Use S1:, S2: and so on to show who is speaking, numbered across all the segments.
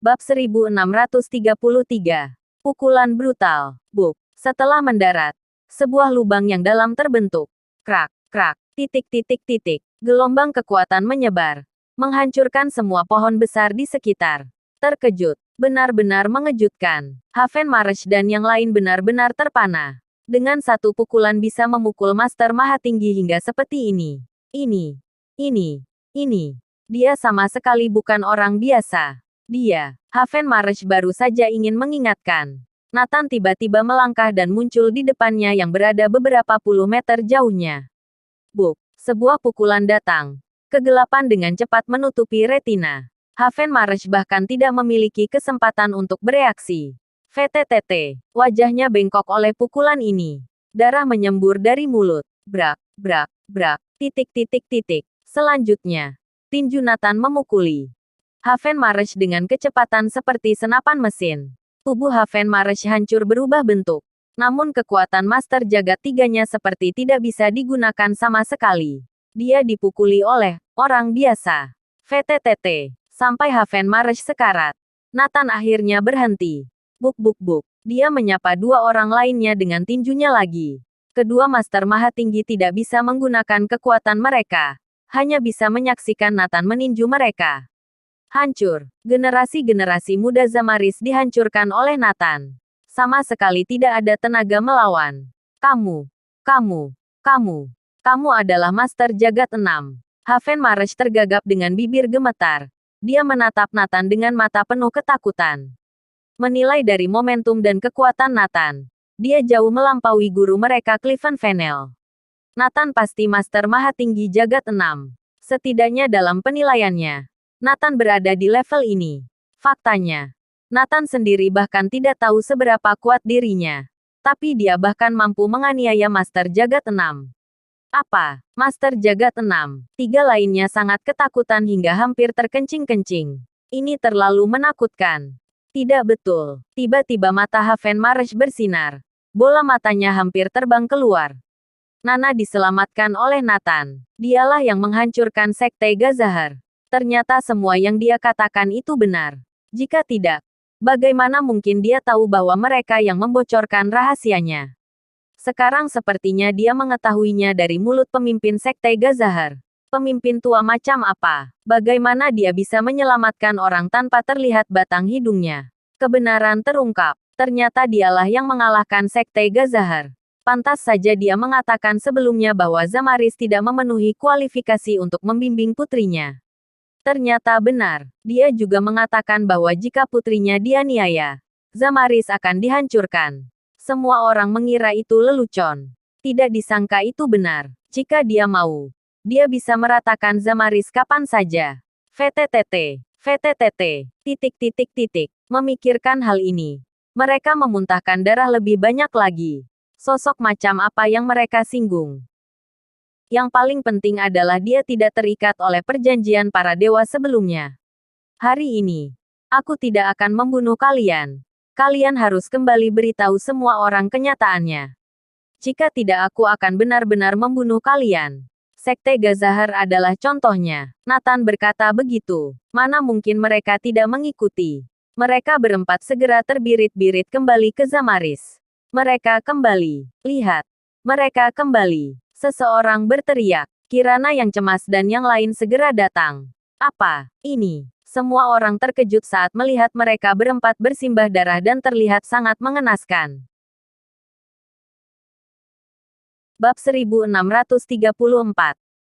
S1: Bab 1633. Pukulan brutal. Buk. Setelah mendarat, sebuah lubang yang dalam terbentuk. Krak, krak, titik. Gelombang kekuatan menyebar, menghancurkan semua pohon besar di sekitar. Terkejut, benar-benar mengejutkan. Haven Marsh dan yang lain benar-benar terpana. Dengan satu pukulan bisa memukul Master Mahatinggi hingga seperti ini. Ini. Dia sama sekali bukan orang biasa. Dia, Haven Marsh baru saja ingin mengingatkan. Nathan tiba-tiba melangkah dan muncul di depannya yang berada beberapa puluh meter jauhnya. Buk, sebuah pukulan datang. Kegelapan dengan cepat menutupi retina. Haven Marsh bahkan tidak memiliki kesempatan untuk bereaksi. VTTT, wajahnya bengkok oleh pukulan ini. Darah menyembur dari mulut. Brak. Titik. Selanjutnya, tinju Nathan memukuli Haven Marsh dengan kecepatan seperti senapan mesin. Tubuh Haven Marsh hancur berubah bentuk. Namun kekuatan Master Jagat Tiganya seperti tidak bisa digunakan sama sekali. Dia dipukuli oleh orang biasa. VTTT, sampai Haven Marsh sekarat. Nathan akhirnya berhenti. Buk. Dia menyapa dua orang lainnya dengan tinjunya lagi. Kedua Master Mahatinggi tidak bisa menggunakan kekuatan mereka. Hanya bisa menyaksikan Nathan meninju mereka. Hancur. Generasi-generasi muda Zamaris dihancurkan oleh Nathan. Sama sekali tidak ada tenaga melawan. Kamu adalah Master Jagat 6. Haven Marsh tergagap dengan bibir gemetar. Dia menatap Nathan dengan mata penuh ketakutan. Menilai dari momentum dan kekuatan Nathan, dia jauh melampaui guru mereka Clifton Fennell. Nathan pasti Master Mahatinggi Jagat 6. Setidaknya dalam penilaiannya, Nathan berada di level ini. Faktanya, Nathan sendiri bahkan tidak tahu seberapa kuat dirinya. Tapi dia bahkan mampu menganiaya Master Jagat 6. Apa? Master Jagat 6. Tiga lainnya sangat ketakutan hingga hampir terkencing-kencing. Ini terlalu menakutkan. Tidak betul. Tiba-tiba mata Haven Marsh bersinar. Bola matanya hampir terbang keluar. Nana diselamatkan oleh Nathan. Dialah yang menghancurkan Sekte Gazahar. Ternyata semua yang dia katakan itu benar. Jika tidak, bagaimana mungkin dia tahu bahwa mereka yang membocorkan rahasianya? Sekarang sepertinya dia mengetahuinya dari mulut pemimpin Sekte Gazahar. Pemimpin tua macam apa? Bagaimana dia bisa menyelamatkan orang tanpa terlihat batang hidungnya? Kebenaran terungkap. Ternyata dialah yang mengalahkan Sekte Gazahar. Pantas saja dia mengatakan sebelumnya bahwa Zamaris tidak memenuhi kualifikasi untuk membimbing putrinya. Ternyata benar. Dia juga mengatakan bahwa jika putrinya dianiaya, Zamaris akan dihancurkan. Semua orang mengira itu lelucon. Tidak disangka itu benar. Jika dia mau, dia bisa meratakan Zamaris kapan saja. VTTT. Memikirkan hal ini, mereka memuntahkan darah lebih banyak lagi. Sosok macam apa yang mereka singgung? Yang paling penting adalah dia tidak terikat oleh perjanjian para dewa sebelumnya. Hari ini, aku tidak akan membunuh kalian. Kalian harus kembali beritahu semua orang kenyataannya. Jika tidak, aku akan benar-benar membunuh kalian. Sekte Gazahar adalah contohnya. Nathan berkata begitu. Mana mungkin mereka tidak mengikuti. Mereka berempat segera terbirit-birit kembali ke Zamaris. Mereka kembali. Lihat. Mereka kembali. Seseorang berteriak. Kirana yang cemas dan yang lain segera datang. Apa ini? Semua orang terkejut saat melihat mereka berempat bersimbah darah dan terlihat sangat mengenaskan. Bab 1634.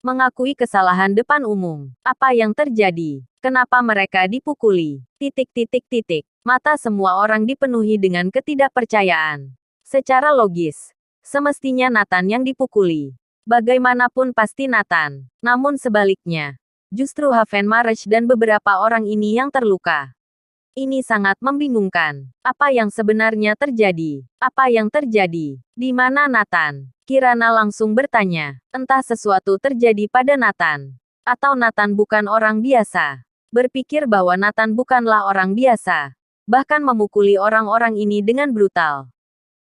S1: Mengakui kesalahan depan umum. Apa yang terjadi? Kenapa mereka dipukuli? Mata semua orang dipenuhi dengan ketidakpercayaan. Secara logis, semestinya Nathan yang dipukuli. Bagaimanapun pasti Nathan. Namun sebaliknya, justru Haven Marsh dan beberapa orang ini yang terluka. Ini sangat membingungkan. Apa yang sebenarnya terjadi? Di mana Nathan? Kirana langsung bertanya. Entah sesuatu terjadi pada Nathan. Atau Nathan bukan orang biasa. Berpikir bahwa Nathan bukanlah orang biasa. Bahkan memukuli orang-orang ini dengan brutal.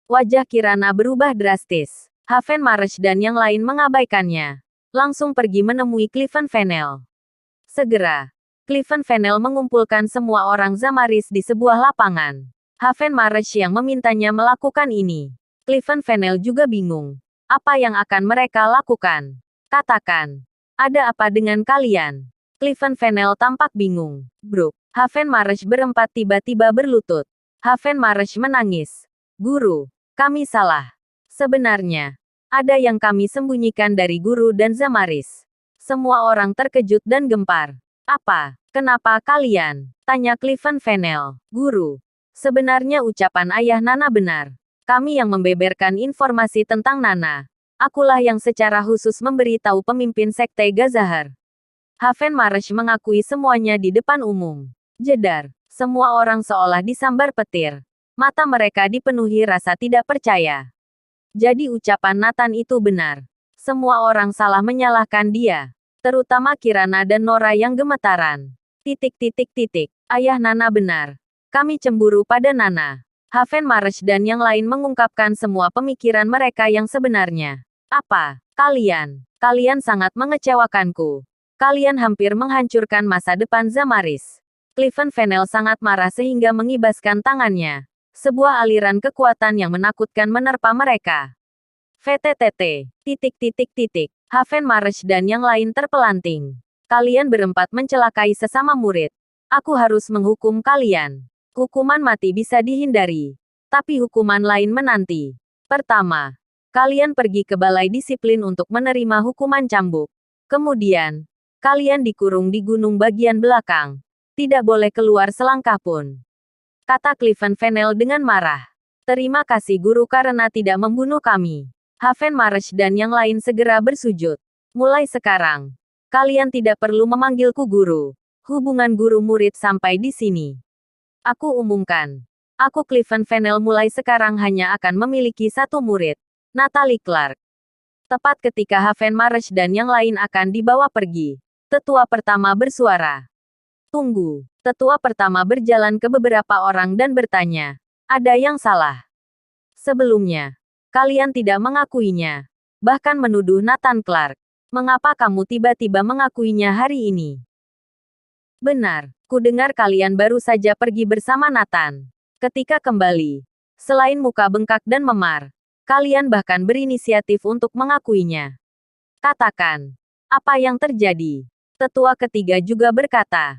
S1: Wajah Kirana berubah drastis. Haven Marsh dan yang lain mengabaikannya. Langsung pergi menemui Clifton Fennell. Segera. Cliven Fennel mengumpulkan semua orang Zamaris di sebuah lapangan. Haven Marsh yang memintanya melakukan ini. Cliven Fennel juga bingung. Apa yang akan mereka lakukan? Katakan. Ada apa dengan kalian? Cliven Fennel tampak bingung. Brooke, Haven Marsh berempat tiba-tiba berlutut. Haven Marsh menangis. Guru, kami salah. Sebenarnya, ada yang kami sembunyikan dari guru dan Zamaris. Semua orang terkejut dan gempar. Apa? Kenapa kalian? Tanya Cliven Fennel. Guru, sebenarnya ucapan ayah Nana benar. Kami yang membeberkan informasi tentang Nana. Akulah yang secara khusus memberitahu pemimpin Sekte Gazahar. Haven Marsh mengakui semuanya di depan umum. Jedar. Semua orang seolah disambar petir. Mata mereka dipenuhi rasa tidak percaya. Jadi ucapan Nathan itu benar. Semua orang salah menyalahkan dia. Terutama Kirana dan Nora yang gemetaran. Ayah Nana benar. Kami cemburu pada Nana. Haven Marsh dan yang lain mengungkapkan semua pemikiran mereka yang sebenarnya. Apa? Kalian? Kalian sangat mengecewakanku. Kalian hampir menghancurkan masa depan Zamaris. Cliven Fennel sangat marah sehingga mengibaskan tangannya. Sebuah aliran kekuatan yang menakutkan menerpa mereka. VTTT. Haven Marsh dan yang lain terpelanting. Kalian berempat mencelakai sesama murid. Aku harus menghukum kalian. Hukuman mati bisa dihindari. Tapi hukuman lain menanti. Pertama, kalian pergi ke balai disiplin untuk menerima hukuman cambuk. Kemudian, kalian dikurung di gunung bagian belakang. Tidak boleh keluar selangkah pun. Kata Cliven Fennel dengan marah. Terima kasih guru karena tidak membunuh kami. Haven Marsh dan yang lain segera bersujud. Mulai sekarang, kalian tidak perlu memanggilku guru. Hubungan guru-murid sampai di sini. Aku umumkan. Aku Cliven Fennel mulai sekarang hanya akan memiliki satu murid. Natalie Clark. Tepat ketika Haven Marsh dan yang lain akan dibawa pergi. Tetua pertama bersuara. Tunggu. Tetua pertama berjalan ke beberapa orang dan bertanya. Ada yang salah. Sebelumnya, kalian tidak mengakuinya. Bahkan menuduh Nathan Clark. Mengapa kamu tiba-tiba mengakuinya hari ini? Benar, ku dengar kalian baru saja pergi bersama Nathan. Ketika kembali, selain muka bengkak dan memar, kalian bahkan berinisiatif untuk mengakuinya. Katakan, apa yang terjadi? Tetua ketiga juga berkata,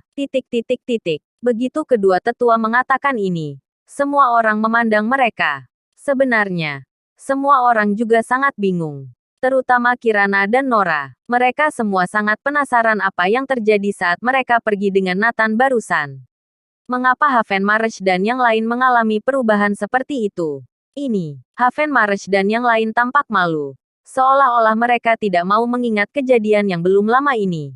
S1: Begitu kedua tetua mengatakan ini, semua orang memandang mereka. Sebenarnya, semua orang juga sangat bingung. Terutama Kirana dan Nora. Mereka semua sangat penasaran apa yang terjadi saat mereka pergi dengan Nathan barusan. Mengapa Haven Marsh dan yang lain mengalami perubahan seperti itu? Ini, Haven Marsh dan yang lain tampak malu. Seolah-olah mereka tidak mau mengingat kejadian yang belum lama ini.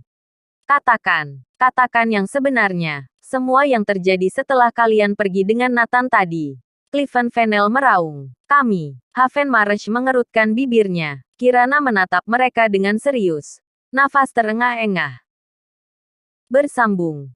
S1: Katakan yang sebenarnya. Semua yang terjadi setelah kalian pergi dengan Nathan tadi. Cliven Fennel meraung. Kami, Haven Marsh mengerutkan bibirnya. Kirana menatap mereka dengan serius. Nafas terengah-engah. Bersambung.